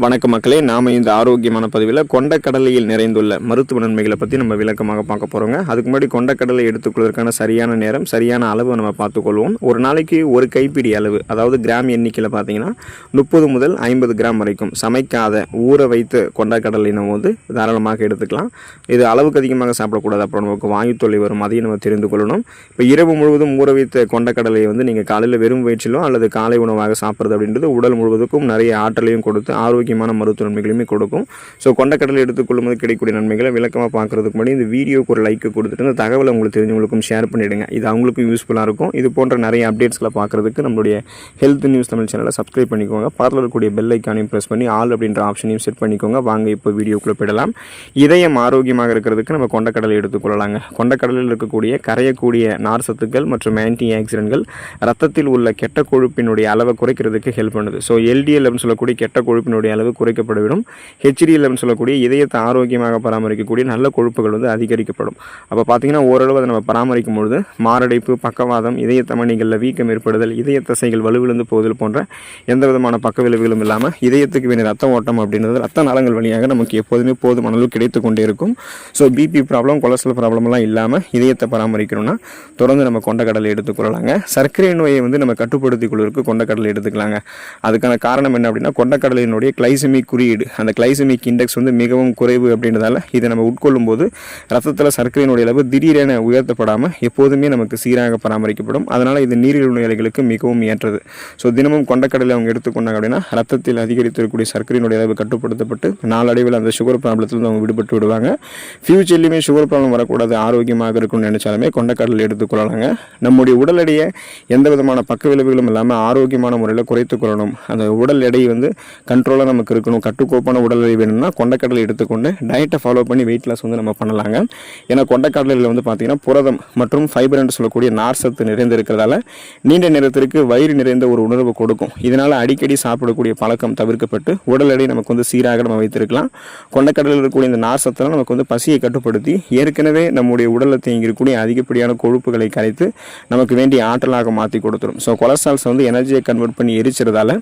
வணக்க மக்களே, நாம் இந்த ஆரோக்கியமான பதிவில் கொண்டக்கடலையில் நிறைந்துள்ள மருத்துவ நன்மைகளை பற்றி நம்ம விளக்கமாக பார்க்க போகிறோங்க. அதுக்கு முன்னாடி கொண்டக்கடலை எடுத்துக்கொள்வதற்கான சரியான நேரம், சரியான அளவு நம்ம பார்த்துக்கொள்வோம். ஒரு நாளைக்கு ஒரு கைப்பிடி அளவு, அதாவது கிராம் எண்ணிக்கையில் பார்த்தீங்கன்னா 30 முதல் 50 கிராம் வரைக்கும் சமைக்காத ஊற வைத்து கொண்டக்கடலை நம்ம வந்து தாராளமாக எடுத்துக்கலாம். இது அளவுக்கு அதிகமாக சாப்பிடக்கூடாது, அப்புறம் நமக்கு வாயு தொல்லை வரும், அதையும் நம்ம தெரிந்து கொள்ளணும். இப்போ இரவு முழுவதும் ஊற வைத்த கொண்டக்கடலையை வந்து நீங்கள் காலையில் வெறும் வயிற்றிலோ அல்லது காலை உணவாக சாப்பிட்றது அப்படின்றது உடல் முழுவதுக்கும் நிறைய ஆற்றலையும் கொடுத்து ஆரோக்கியமான மருத்துவ நன்மைகளுமே கொடுக்கும். ஸோ கொண்டக்கடலை எடுத்துக்கொள்ளும்போது கிடைக்கக்கூடிய நன்மைகளை விளக்கமாக பார்க்குறதுக்கு முன்னாடி இந்த வீடியோக்கு ஒரு லைக் கொடுத்துட்டு இந்த தகவலை உங்களுக்கு தெரிஞ்சவங்களுக்கும் ஷேர் பண்ணிவிடுங்க. இது அவங்களுக்கும் யூஸ்ஃபுல்லாக இருக்கும். இது போன்ற நிறைய அப்டேட்ஸ்களை பார்க்குறதுக்கு நம்மளுடைய ஹெல்த் நியூஸ் தமிழ் சேனலை சப்ஸ்கிரைப் பண்ணிக்கோங்க. பக்கத்தில் இருக்கக்கூடிய பெல் ஐக்கானையும் ப்ரெஸ் பண்ணி ஆல் அப்படின்ற ஆப்ஷனையும் செட் பண்ணிக்கோங்க. வாங்க இப்போ வீடியோக்குள்ளே போயிடலாம். இதயம் ஆரோக்கியமாக இருக்கிறதுக்கு நம்ம கொண்டக்கடலை எடுத்துக்கொள்ளலாங்க. கொண்டக்கடலில் இருக்கக்கூடிய கரையக்கூடிய நார் சத்துக்கள் மற்றும் ஆன்டி ஆக்சிடென்ட்கள் ரத்தத்தில் உள்ள கெட்ட கொழுப்பினுடைய அளவை குறைக்கிறதுக்கு ஹெல்ப் பண்ணுது. ஸோ எல்டிஎல் அப்படின்னு சொல்லக்கூடிய கெட்ட கொழுப்பினுடைய அளவு குறைக்கப்படும். HDL சொல்லக்கூடிய இதயத்தை ஆரோக்கியமாக பராமரிக்கக்கூடிய நல்ல கொழுப்புகள் வந்து அதிகரிக்கப்படும். அப்போ பார்த்தீங்கன்னா ஓரளவு அதை நம்ம பராமரிக்கும் பொழுது மாரடைப்பு, பக்கவாதம், இதய தமனிகளில் வீக்கம் ஏற்படுதல், இதய தசைகள் வலுவிழந்து போதல் போன்ற எந்த விதமான பக்க விளைவுகளும் இல்லாமல் இதயத்துக்கு வேண்டிய ரத்த ஓட்டம் அப்படின்றது ரத்த நாளங்கள் வழியாக நமக்கு எப்போதுமே போதுமான அளவு கிடைத்து கொண்டே இருக்கும். ஸோ பிபி ப்ராப்ளம், கொலஸ்ட்ரால் ப்ராப்ளம்லாம் இல்லாமல் இதயத்தை பராமரிக்கணும்னா தொடர்ந்து நம்ம கொண்டக்கடலை எடுத்துக்கொள்ளலாங்க. சர்க்கரை நோயை வந்து நம்ம கட்டுப்படுத்திக் கொள்வதற்கு கொண்டக்கடலை எடுத்துக்கலாங்க. அதுக்கான காரணம் என்ன அப்படின்னா கொண்டக்கடலையினுடைய கிளைசமிக் குறியீடு, அந்த கிளைசமிக் இண்டெக்ஸ் வந்து மிகவும் குறைவு அப்படின்றதால இதை நம்ம உட்கொள்ளும் போது ரத்தத்தில் சர்க்கரையினுடைய அளவு திடீரென உயர்த்தப்படாமல் எப்போதுமே நமக்கு சீராக பராமரிக்கப்படும். அதனால் இது நீரிழிவு நோயாளிகளுக்கு மிகவும் ஏற்றது. ஸோ தினமும் கொண்டக்கடலை அவங்க எடுத்துக்கொண்டாங்க அப்படின்னா ரத்தத்தில் அதிகரித்திருக்கக்கூடிய சர்க்கரையினுடைய அளவு கட்டுப்படுத்தப்பட்டு நாளடைவில் அந்த சுகர் ப்ராப்ளத்தில் அவங்க விடுபட்டு விடுவாங்க. ஃபியூச்சர்லையுமே சுகர் ப்ராப்ளம் வரக்கூடாது, ஆரோக்கியமாக இருக்கும்னு நினைச்சாலுமே கொண்டக்கடலை எடுத்துக்கொள்ளலாங்க. நம்முடைய உடல் எடையை எந்த விதமான பக்க விளைவுகளும் இல்லாமல் ஆரோக்கியமான முறையில் குறைத்துக் கொள்ளணும். அந்த உடல் எடையை வந்து கண்ட்ரோலாக நமக்கு இருக்கணும், கட்டுக்கோப்பான உடல் எடை வேணும்னா கொண்டக்கடலை எடுத்துக்கொண்டு டயட்டை ஃபாலோ பண்ணி வெயிட் லாஸ் வந்து நம்ம பண்ணலாங்க. ஏன்னா கொண்டக்கடலையில் வந்து பார்த்தீங்கன்னா புரதம் மற்றும் ஃபைபர் என்று சொல்லக்கூடிய நார் சத்து நிறைந்திருக்கிறதால நீண்ட நேரத்திற்கு வயிறு நிறைந்த ஒரு உணர்வு கொடுக்கும். இதனால் அடிக்கடி சாப்பிடக்கூடிய பழக்கம் தவிர்க்கப்பட்டு உடல் எடை நமக்கு வந்து சீராக நம்ம வைத்திருக்கலாம். கொண்டக்கடலில் இருக்கக்கூடிய இந்த நார் சத்தெல்லாம் நமக்கு வந்து பசியை கட்டுப்படுத்தி ஏற்கனவே நம்முடைய உடலில் தேங்கியிருக்கக்கூடிய அதிகப்படியான கொழுப்புகளை கரைத்து நமக்கு வேண்டிய ஆற்றலாக மாற்றி கொடுத்துரும். ஸோ கொலஸ்ட்ரால்ஸ் வந்து எனர்ஜியை கன்வெர்ட் பண்ணி எரிச்சிறதால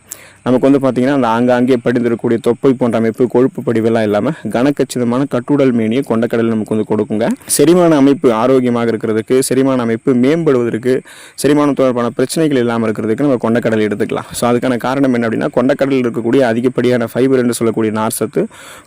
நமக்கு வந்து பார்த்தீங்கன்னா அந்த ஆங்காங்கே படிந்திருக்கக்கூடிய தொப்பை போன்ற அமைப்பு, கொழுப்பு படிவெல்லாம் இல்லாமல் கனக்கச்சிதமான கட்டுடல் மேனியை கொண்டக்கடலை நமக்கு வந்து கொடுக்குங்க. செரிமான அமைப்பு ஆரோக்கியமாக இருக்கிறதுக்கு, செரிமான அமைப்பு மேம்படுவதற்கு, செரிமானம் தொடர்பான பிரச்சனைகள் இல்லாமல் இருக்கிறதுக்கு நம்ம கொண்டக்கடலை எடுத்துக்கலாம். ஸோ அதுக்கான காரணம் என்ன அப்படின்னா கொண்டக்கடலில் இருக்கக்கூடிய அதிகப்படியான ஃபைபர் என்று சொல்லக்கூடிய நார் சத்து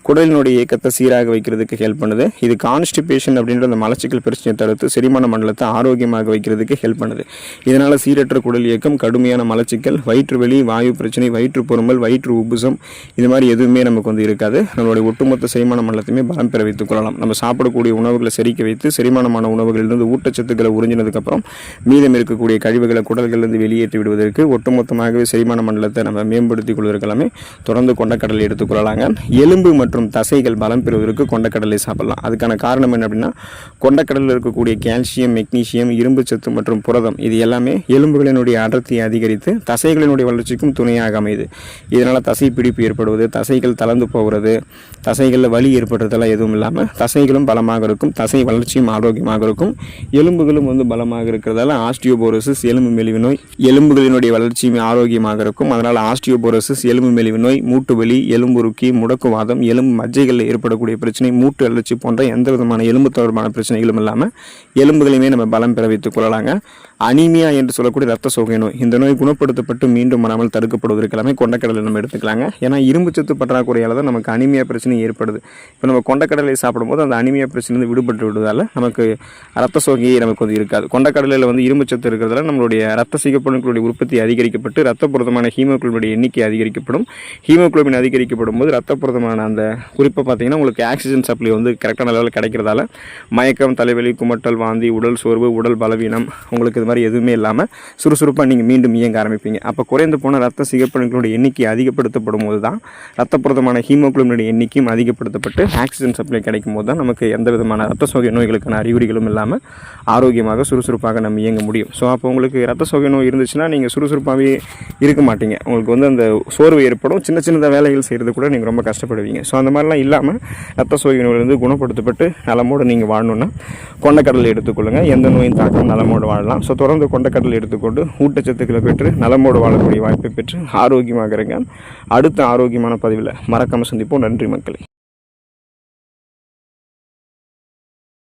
குடலினுடைய இயக்கத்தை சீராக வைக்கிறதுக்கு ஹெல்ப் பண்ணுது. இது கான்ஸ்டிபேஷன் அப்படின்ற அந்த மலச்சிக்கல் பிரச்சனையை தடுத்து செரிமான மண்டலத்தை ஆரோக்கியமாக வைக்கிறதுக்கு ஹெல்ப் பண்ணுது. இதனால் சீரற்ற குடல் இயக்கம், கடுமையான மலச்சிக்கல், வயிற்று வலி, வாயு பிரச்சனை, வயிற்று பொறுமல், வயிற்று உப்புசம் இது மாதிரி எதுவுமே நமக்கு வந்து இருக்காது. நம்மளுடைய ஒட்டுமொத்த செரிமான மண்டலத்தையுமே பலம் பெற வைத்துக் கொள்ளலாம். நம்ம சாப்பிடக்கூடிய உணவுகளை செரிக்க வைத்து செரிமானமான உணவுகளிலிருந்து ஊட்டச்சத்துக்களை உறிஞ்சினதுக்கப்புறம் மீதம் இருக்கக்கூடிய கழிவுகளை குடல்களிலிருந்து வெளியேற்றி விடுவதற்கு ஒட்டுமொத்தமாகவே செரிமான மண்டலத்தை நம்ம மேம்படுத்திக் கொள்வதற்கெல்லாமே தொடர்ந்து கொண்டக்கடலை எடுத்துக்கொள்ளலாங்க. எலும்பு மற்றும் தசைகள் பலம் பெறுவதற்கு கொண்டக்கடலை சாப்பிடலாம். அதுக்கான காரணம் என்ன அப்படின்னா கொண்டக்கடலில் இருக்கக்கூடிய கால்சியம், மெக்னீசியம், இரும்பு சத்து மற்றும் புரதம் இது எல்லாமே எலும்புகளினுடைய அடர்த்தியை அதிகரித்து தசைகளினுடைய வளர்ச்சிக்கும் துணையாக அமையுது. இதனால் தசை பிடிப்பு ஏற்படுவது, தசைகள் தளர்ந்து போகிறது, தசைகளில் வலி ஏற்படுறதெல்லாம் எதுவும் இல்லாமல் தசைகளும் பலமாக இருக்கும், தசை வளர்ச்சியும் ஆரோக்கியமாக இருக்கும், எலும்புகளும் வந்து பலமாக இருக்கிறதால ஆஸ்டியோபோரோசிஸ், எலும்பு மெலிவு நோய், எலும்புகளினுடைய வளர்ச்சியும் ஆரோக்கியமாக இருக்கும். அதனால் ஆஸ்டியோபோரோசிஸ், எலும்பு மெலிவு நோய், மூட்டு வலி, எலும்புருக்கி, முடக்குவாதம், எலும்பு மஜ்ஜைகளில் ஏற்படக்கூடிய பிரச்சனை, மூட்டு அழற்சி போன்ற எந்த விதமான எலும்பு தொடர்பான பிரச்சனைகளும் இல்லாமல் எலும்புகளையுமே நம்ம பலம் பெற வைத்துக் கொள்ளலாங்க. அனீமியா என்று சொல்லக்கூடிய ரத்த சோகை நோய், இந்த நோய் குணப்படுத்தப்பட்டு மீண்டும் வராமல் தடுக்கப்படுவதற்கு எல்லாமே கொண்டக்கடலை நம்ம எடுத்துக்கலாங்க. ஏன்னா இரும்பு சத்து பற்றாக்குறையால் தான் நமக்கு அனிமியா பிரச்சனை ஏற்படுது. இப்போ நம்ம கொண்டக்கடலை சாப்பிடும்போது அந்த அனிமியா பிரச்சனை விடுபட்டு விடுவதால் நமக்கு ரத்த சோகையே நமக்கு வந்து இருக்காது. கொண்டக்கடலையில் வந்து இரும்பு சத்து இருக்கிறதால நம்மளுடைய ரத்த சிகப்பணுக்களுடைய உற்பத்தி அதிகரிக்கப்பட்டு ரத்தப்புரதமான ஹீமோகுளோபின் எண்ணிக்கை அதிகரிக்கப்படும். ஹீமோகுளோபின் அதிகரிக்கப்படும் போது ரத்தப்புரதமான அந்த குறிப்பாக பார்த்தீங்கன்னா உங்களுக்கு ஆக்சிஜன் சப்ளை வந்து கரெக்டான லெவலில் கிடைக்கிறதால மயக்கம், தலைவலி, குமட்டல், வாந்தி, உடல் சோர்வு, உடல் பலவீனம் உங்களுக்கு இது மாதிரி எதுவுமே இல்லாமல் சுறுசுறுப்பாக நீங்கள் மீண்டும் இயங்க ஆரம்பிப்பீங்க. அப்போ குறைந்து போன ரத்த சிகப்பணுக்களுடைய எண்ணிக்கை அதிகப்படுத்தப்படும் போது தான் ரத்தப்புரதமான ஹீமோகுளோபினுடைய எண்ணிக்கையும் அதிகப்படுத்தப்பட்டு ஆக்சிஜன் சப்ளை கிடைக்கும் போது தான் நமக்கு எந்த விதமான ரத்த சோகை நோய்களுக்கான அறிகுறிகளும் இல்லாமல் ஆரோக்கியமாக சுறுசுறுப்பாக நம்ம இயங்க முடியும். ஸோ அப்போ உங்களுக்கு ரத்த சோகை நோய் இருந்துச்சுன்னா நீங்கள் சுறுசுறுப்பாகவே இருக்க மாட்டீங்க. உங்களுக்கு வந்து அந்த சோர்வு ஏற்படும், சின்ன சின்ன வேலைகள் செய்கிறது கூட நீங்கள் ரொம்ப கஷ்டப்படுவீங்க. ஸோ அந்த மாதிரிலாம் இல்லாமல் ரத்த சோகை நோயிலிருந்து குணப்படுத்தப்பட்டு நலமோடு நீங்கள் வாழணுன்னா கொண்டக்கடலை எடுத்துக்கொள்ளுங்கள். எந்த நோயின் தாக்கம் நலமோடு வாழலாம். ஸோ தொடர்ந்து கொண்டக்கடலை எடுத்துக்கொண்டு ஊட்டச்சத்துக்களை பெற்று நலமோடு வாழக்கூடிய வாய்ப்பை பெற்று ஆரோக்கியமாக இருங்க. அடுத்த ஆரோக்கியமான பதிவில் மறக்காமல் சந்திப்போம். நன்றி மக்களே.